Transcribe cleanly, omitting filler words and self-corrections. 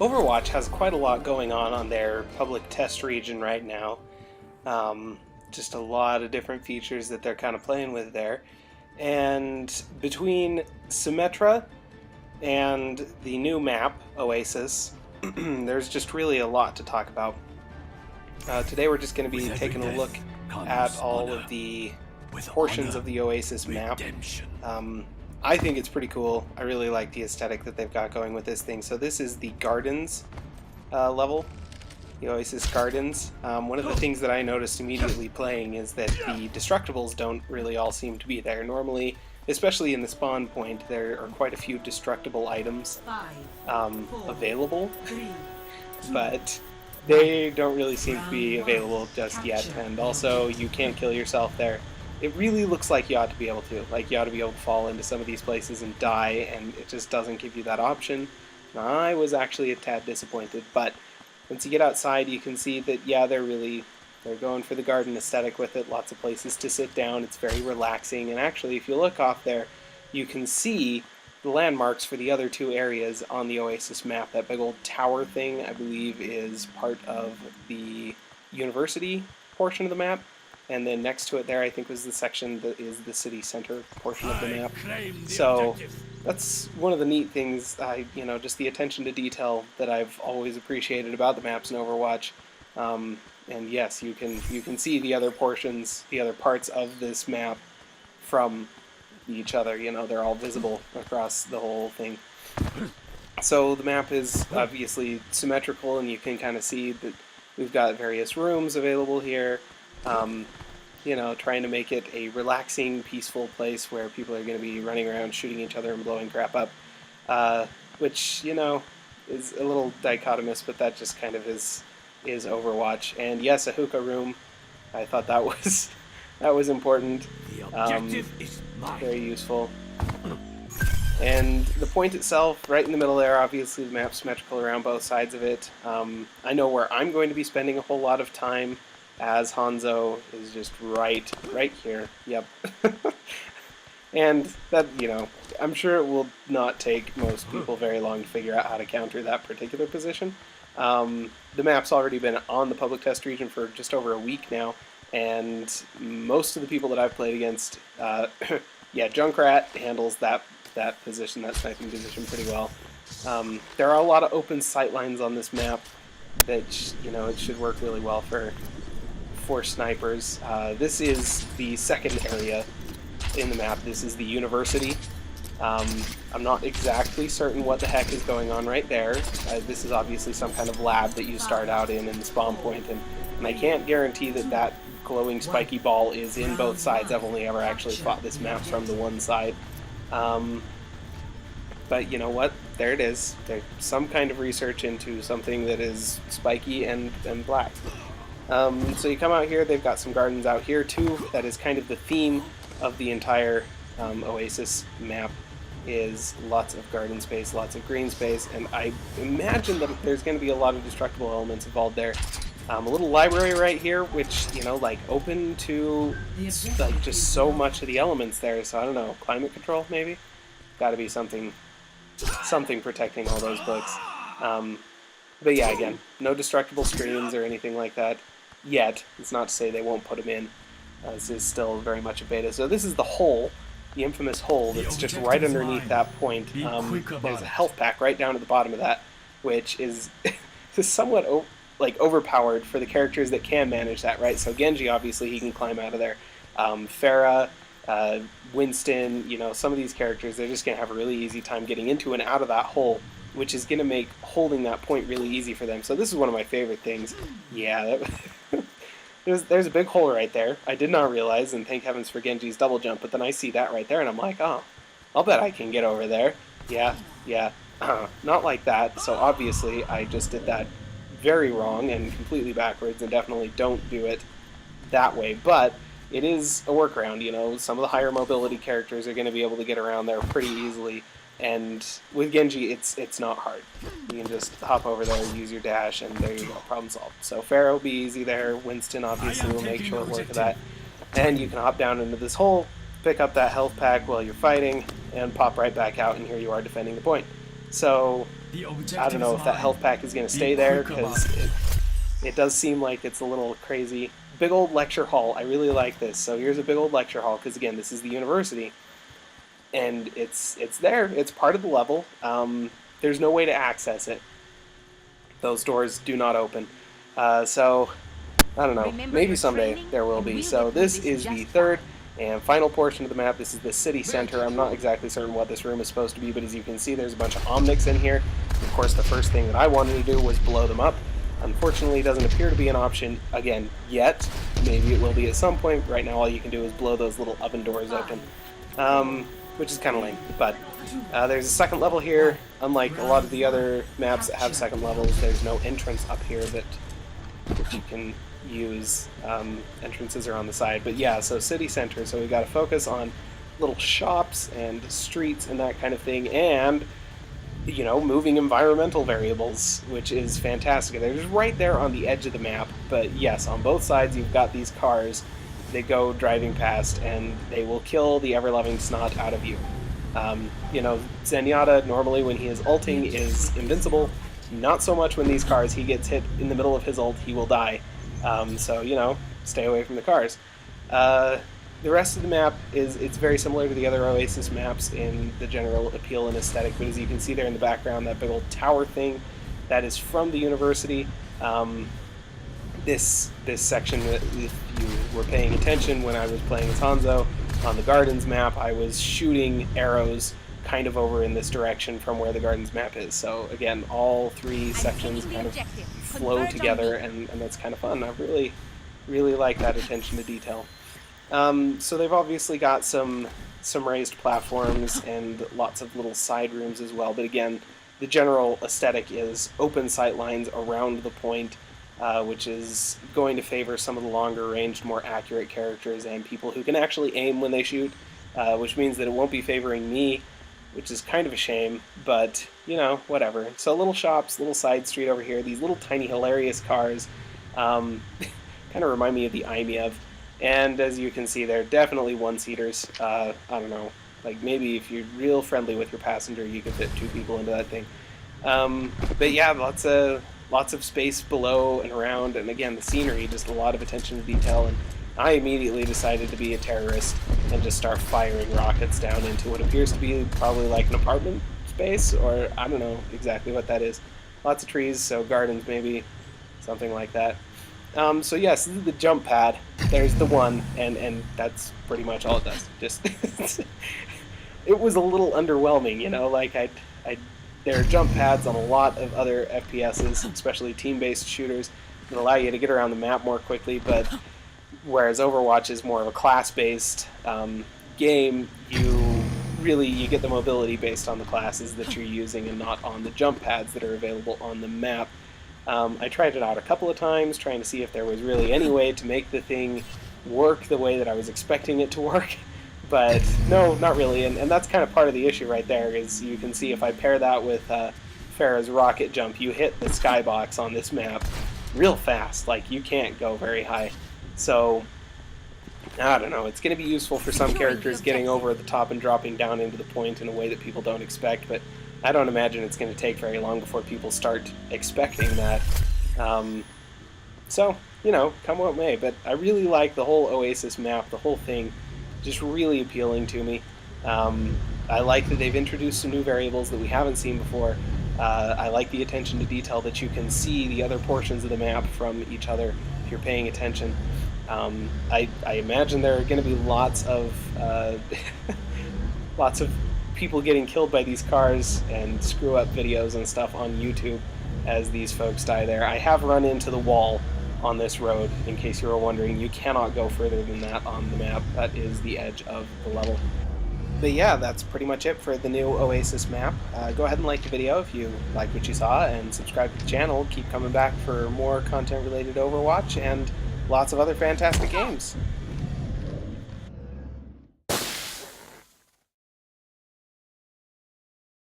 Overwatch has quite a lot going on their public test region right now. Just a lot of different features that they're kind of playing with there. And between Symmetra and the new map, Oasis, there's just really a lot to talk about. Today we're just going to be taking a look at all of the portions of the Oasis map. I think it's pretty cool. I really like the aesthetic that they've got going with this thing. So this is the Gardens level, the Oasis Gardens. One of the things that I noticed immediately playing is that the Destructibles don't really all seem to be there. Normally, especially in the spawn point, there are quite a few destructible items available, but they don't really seem to be available just yet. And also, you can't kill yourself there. It really looks like you ought to be able to. Like, you ought to be able to fall into some of these places and die, and it just doesn't give you that option. I was actually a tad disappointed, but once you get outside, you can see that, yeah, they're going for the garden aesthetic with it. Lots of places to sit down. It's very relaxing, and actually, if you look off there, you can see the landmarks for the other two areas on the Oasis map. That big old tower thing, I believe, is part of the university portion of the map. And then next to it there, I think, was the section that is the city center portion of the map. So that's one of the neat things, just the attention to detail that I've always appreciated about the maps in Overwatch. And yes, you can see the other portions, the other parts of this map from each other. They're all visible across the whole thing. So the map is obviously symmetrical, and you can kind of see that we've got various rooms available here. Trying to make it a relaxing, peaceful place where people are going to be running around shooting each other and blowing crap up, which, is a little dichotomous, but that just kind of is Overwatch. And yes, a hookah room. I thought that was important. Very useful. And the point itself, right in the middle there, obviously the map's symmetrical around both sides of it. I know where I'm going to be spending a whole lot of time, as Hanzo is just right here. Yep. And that, I'm sure it will not take most people very long to figure out how to counter that particular position. The map's already been on the public test region for just over a week now, and most of the people that I've played against, Junkrat handles that position, that sniping position, pretty well. There are a lot of open sightlines on this map that, it should work really well for snipers. This is the second area in the map. This is the university. I'm not exactly certain what the heck is going on right there. This is obviously some kind of lab that you start out in the spawn point, and I can't guarantee that glowing spiky ball is in both sides. I've only ever actually fought this map from the one side. But you know what? There it is. There's some kind of research into something that is spiky and black. So you come out here, they've got some gardens out here too. That is kind of the theme of the entire Oasis map, is lots of garden space, lots of green space, and I imagine that there's going to be a lot of destructible elements involved there. A little library right here, which, open to just so much of the elements there, so I don't know, climate control maybe? Gotta be something protecting all those books. But yeah, again, no destructible screens or anything like that yet. It's not to say they won't put them in. This is still very much a beta. So this is the hole, the infamous hole that's just right underneath that point. There's a health pack right down at the bottom of that, which is somewhat overpowered for the characters that can manage that, right? So Genji, obviously, he can climb out of there. Pharah, Winston, some of these characters, they're just going to have a really easy time getting into and out of that hole, which is going to make holding that point really easy for them. So this is one of my favorite things. Yeah, there's a big hole right there. I did not realize, and thank heavens for Genji's double jump, but then I see that right there, and I'm like, oh, I'll bet I can get over there. Yeah, not like that. So obviously, I just did that very wrong and completely backwards, and definitely don't do it that way. But it is a workaround, some of the higher mobility characters are going to be able to get around there pretty easily. And with Genji, it's not hard. You can just hop over there, use your dash, and there you go, problem solved. So Pharah will be easy there. Winston obviously will make short work of that. And you can hop down into this hole, pick up that health pack while you're fighting, and pop right back out, and here you are defending the point. So I don't know if that health pack is going to stay there, because it does seem like it's a little crazy. Big old lecture hall. I really like this. So here's a big old lecture hall, because again, this is the university. And it's there. It's part of the level. There's no way to access it. Those doors do not open. So, I don't know. Maybe someday there will be. So this is the third and final portion of the map. This is the city center. I'm not exactly certain what this room is supposed to be, but as you can see, there's a bunch of omnics in here. Of course, the first thing that I wanted to do was blow them up. Unfortunately, it doesn't appear to be an option, again, yet. Maybe it will be at some point. Right now, all you can do is blow those little oven doors open. Which is kind of lame, but there's a second level here. Unlike a lot of the other maps that have second levels, there's no entrance up here that you can use. Entrances are on the side, but yeah, so city center, so we got to focus on little shops and streets and that kind of thing, and, you know, moving environmental variables, which is fantastic. They're just right there on the edge of the map, but yes, on both sides you've got these cars. They go driving past, and they will kill the ever-loving snot out of you. You know, Zenyatta, normally when he is ulting, is invincible. Not so much when these cars. He gets hit in the middle of his ult, he will die. So, you know, stay away from the cars. The rest of the map it's very similar to the other Oasis maps in the general appeal and aesthetic, but as you can see there in the background, that big old tower thing, that is from the university. This section, if you were paying attention when I was playing as Hanzo on the Gardens map, I was shooting arrows kind of over in this direction from where the Gardens map is. So again, all three sections kind of flow together, and that's kind of fun. I really like that attention to detail. So they've obviously got some raised platforms and lots of little side rooms as well, but again, the general aesthetic is open sight lines around the point, which is going to favor some of the longer-ranged, more accurate characters and people who can actually aim when they shoot, which means that it won't be favoring me, which is kind of a shame, but, you know, whatever. So little shops, little side street over here, these little tiny hilarious cars kind of remind me of the IMEV, and as you can see, they're definitely one-seaters. I don't know, like maybe if you're real friendly with your passenger, you could fit 2 people into that thing. But yeah, lots of space below and around, and again, the scenery, just a lot of attention to detail, and I immediately decided to be a terrorist and just start firing rockets down into what appears to be probably like an apartment space, or I don't know exactly what that is. Lots of trees, so gardens maybe, something like that. So yes, this is the jump pad. There's the one, and that's pretty much all it does. Just it was a little underwhelming, you know, like there are jump pads on a lot of other FPSs, especially team-based shooters, that allow you to get around the map more quickly, but whereas Overwatch is more of a class-based game, you get the mobility based on the classes that you're using and not on the jump pads that are available on the map. I tried it out a couple of times, trying to see if there was really any way to make the thing work the way that I was expecting it to work. But no, not really, and that's kind of part of the issue right there, is you can see if I pair that with Pharah's rocket jump, you hit the skybox on this map real fast, like you can't go very high. So, I don't know, it's going to be useful for some characters getting over the top and dropping down into the point in a way that people don't expect, but I don't imagine it's going to take very long before people start expecting that. So, you know, come what may, but I really like the whole Oasis map, the whole thing. Just really appealing to me. I like that they've introduced some new variables that we haven't seen before. I like the attention to detail that you can see the other portions of the map from each other if you're paying attention. I imagine there are going to be lots of people getting killed by these cars and screw up videos and stuff on YouTube as these folks die there. I have run into the wall on this road, in case you were wondering. You cannot go further than that on the map. That is the edge of the level. But yeah, that's pretty much it for the new Oasis map. Go ahead and like the video if you like what you saw, and subscribe to the channel. Keep coming back for more content related to Overwatch and lots of other fantastic games.